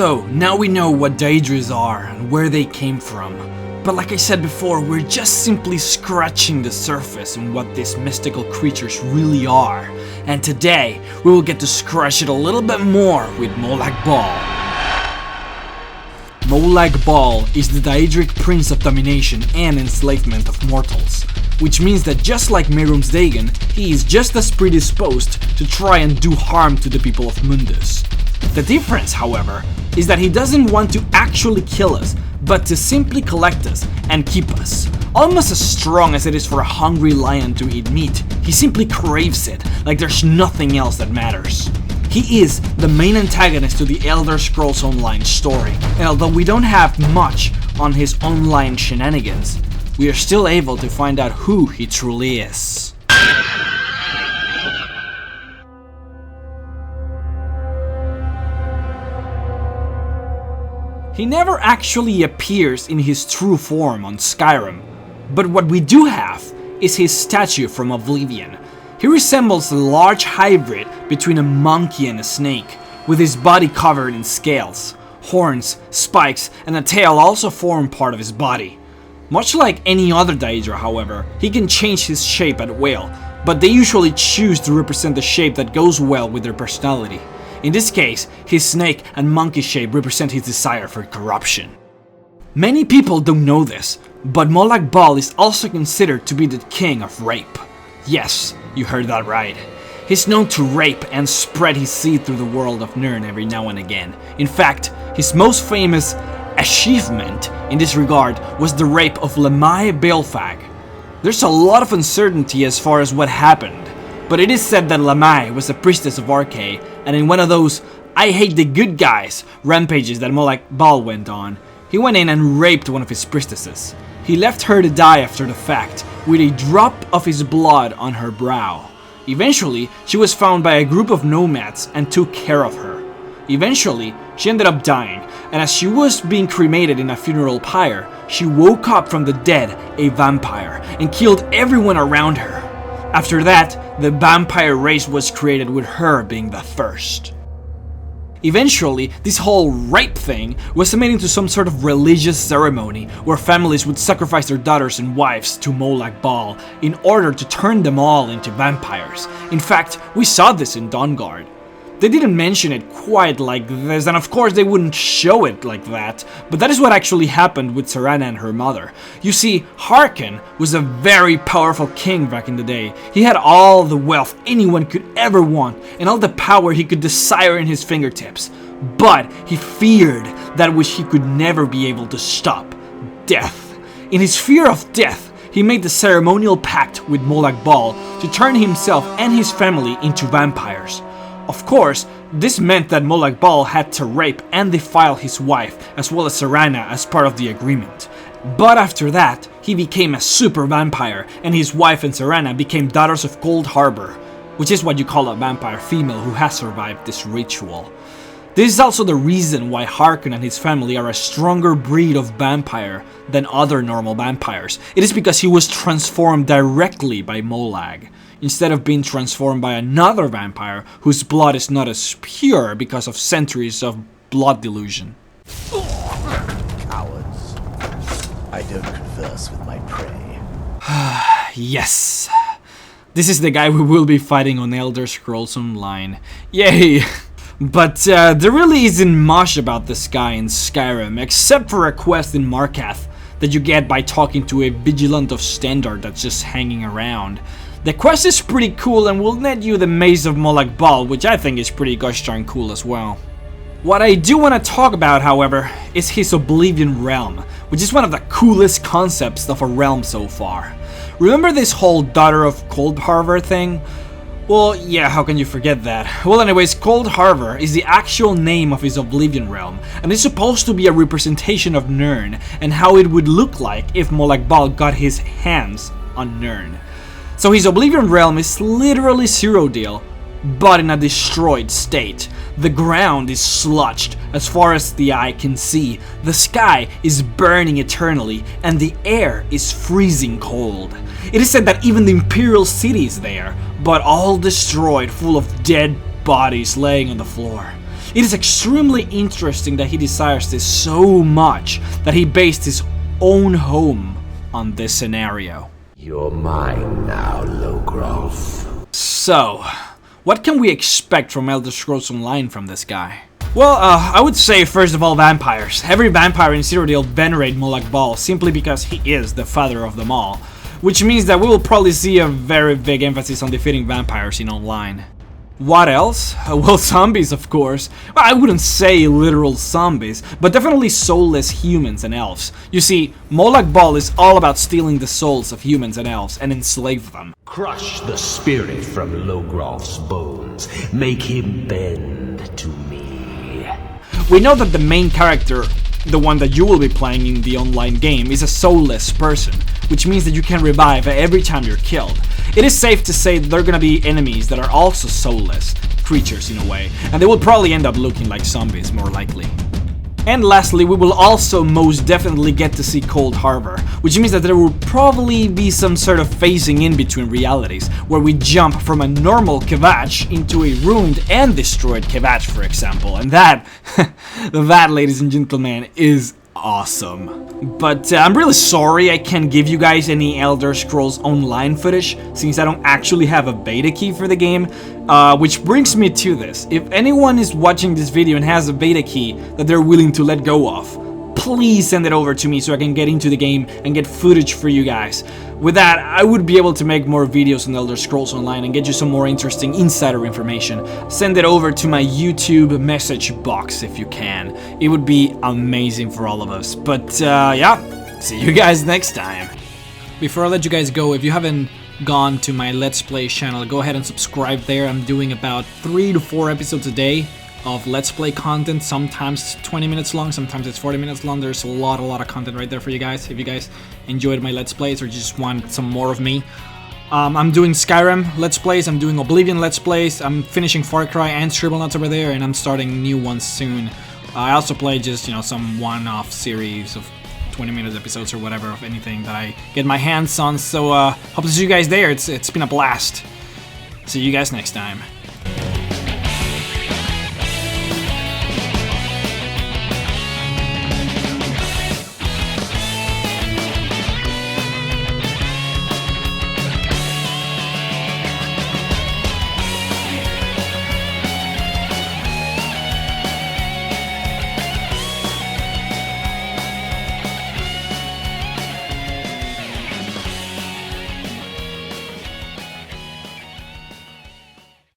So, now we know what Daedras are and where they came from. But like I said before, we're just simply scratching the surface on what these mystical creatures really are. And today, we will get to scratch it a little bit more with Molag Bal. Molag Bal is the Daedric prince of domination and enslavement of mortals, which means that just like Mehrunes Dagon, he is just as predisposed to try and do harm to the people of Mundus. The difference, however, is that he doesn't want to actually kill us, but to simply collect us and keep us. Almost as strong as it is for a hungry lion to eat meat, he simply craves it like there's nothing else that matters. He is the main antagonist to the Elder Scrolls Online story, and although we don't have much on his online shenanigans, we are still able to find out who he truly is. He never actually appears in his true form on Skyrim, but what we do have is his statue from Oblivion. He resembles a large hybrid between a monkey and a snake, with his body covered in scales. Horns, spikes, and a tail also form part of his body. Much like any other Daedra, however, he can change his shape at will, but they usually choose to represent the shape that goes well with their personality. In this case, his snake and monkey shape represent his desire for corruption. Many people don't know this, but Molag Bal is also considered to be the king of rape. Yes, you heard that right. He's known to rape and spread his seed through the world of Nirn every now and again. In fact, his most famous achievement in this regard was the rape of Lemai Balefag. There's a lot of uncertainty as far as what happened, but it is said that Lemai was a priestess of Arkay, and in one of those I hate the good guys rampages that Molag Bal went on, he went in and raped one of his priestesses. He left her to die after the fact, with a drop of his blood on her brow. Eventually, she was found by a group of nomads and took care of her. Eventually, she ended up dying, and as she was being cremated in a funeral pyre, she woke up from the dead, a vampire, and killed everyone around her. After that, the vampire race was created with her being the first. Eventually, this whole rape thing was made into some sort of religious ceremony where families would sacrifice their daughters and wives to Molag Bal in order to turn them all into vampires. In fact, we saw this in Dawnguard. They didn't mention it quite like this, and of course they wouldn't show it like that, but that is what actually happened with Serana and her mother. You see, Harkon was a very powerful king back in the day. He had all the wealth anyone could ever want, and all the power he could desire in his fingertips. But he feared that which he could never be able to stop: death. In his fear of death, he made the ceremonial pact with Molag Bal to turn himself and his family into vampires. Of course, this meant that Molag Bal had to rape and defile his wife, as well as Serana, as part of the agreement. But after that, he became a super vampire, and his wife and Serana became daughters of Cold Harbor, which is what you call a vampire female who has survived this ritual. This is also the reason why Harkon and his family are a stronger breed of vampire than other normal vampires. It is because he was transformed directly by Molag, instead of being transformed by another vampire whose blood is not as pure because of centuries of blood delusion. Cowards. I don't converse with my prey. Yes. This is the guy we will be fighting on Elder Scrolls Online. Yay! But there really isn't much about this guy in Skyrim, except for a quest in Markath that you get by talking to a Vigilant of Standard that's just hanging around. The quest is pretty cool and will net you the Maze of Molag Bal, which I think is pretty gosh darn cool as well. What I do want to talk about, however, is his Oblivion Realm, which is one of the coolest concepts of a realm so far. Remember this whole Daughter of Cold Harbor thing? Well, yeah, how can you forget that? Well, anyways, Cold Harbor is the actual name of his Oblivion Realm, and it's supposed to be a representation of Nirn and how it would look like if Molag Bal got his hands on Nirn. So his Oblivion Realm is literally Cyrodiil, but in a destroyed state. The ground is sludged as far as the eye can see, the sky is burning eternally, and the air is freezing cold. It is said that even the Imperial City is there, but all destroyed, full of dead bodies laying on the floor. It is extremely interesting that he desires this so much that he based his own home on this scenario. You're mine now, Logrolf. So, what can we expect from Elder Scrolls Online from this guy? Well, I would say first of all vampires. Every vampire in Cyrodiil venerate Molag Bal simply because he is the father of them all, which means that we will probably see a very big emphasis on defeating vampires in Online. What else? Well, zombies, of course. Well, I wouldn't say literal zombies, but definitely soulless humans and elves. You see, Molag Bal is all about stealing the souls of humans and elves and enslave them. Crush the spirit from Logrolf's bones. Make him bend to me. We know that the main character, the one that you will be playing in the online game, is a soulless person, which means that you can revive every time you're killed. It is safe to say that there are gonna be enemies that are also soulless creatures in a way, and they will probably end up looking like zombies more likely. And lastly, we will also most definitely get to see Cold Harbor, which means that there will probably be some sort of phasing in between realities, where we jump from a normal Kvatch into a ruined and destroyed Kvatch, for example, and that, that, ladies and gentlemen, is awesome. But I'm really sorry I can't give you guys any Elder Scrolls Online footage, since I don't actually have a beta key for the game, which brings me to this. If anyone is watching this video and has a beta key that they're willing to let go of, please send it over to me so I can get into the game and get footage for you guys. With that, I would be able to make more videos on Elder Scrolls Online and get you some more interesting insider information. Send it over to my YouTube message box if you can. It would be amazing for all of us. But yeah, see you guys next time. Before I let you guys go, if you haven't gone to my Let's Play channel, go ahead and subscribe there. I'm doing about 3 to 4 episodes a day of Let's Play content. Sometimes it's 20 minutes long, sometimes it's 40 minutes long. There's a lot of content right there for you guys. If you guys enjoyed my Let's Plays or just want some more of me. I'm doing Skyrim Let's Plays, I'm doing Oblivion Let's Plays, I'm finishing Far Cry and Scribblenauts over there, and I'm starting new ones soon. I also play just, you know, some one-off series of 20-minute episodes or whatever of anything that I get my hands on. So hope to see you guys there. It's been a blast. See you guys next time.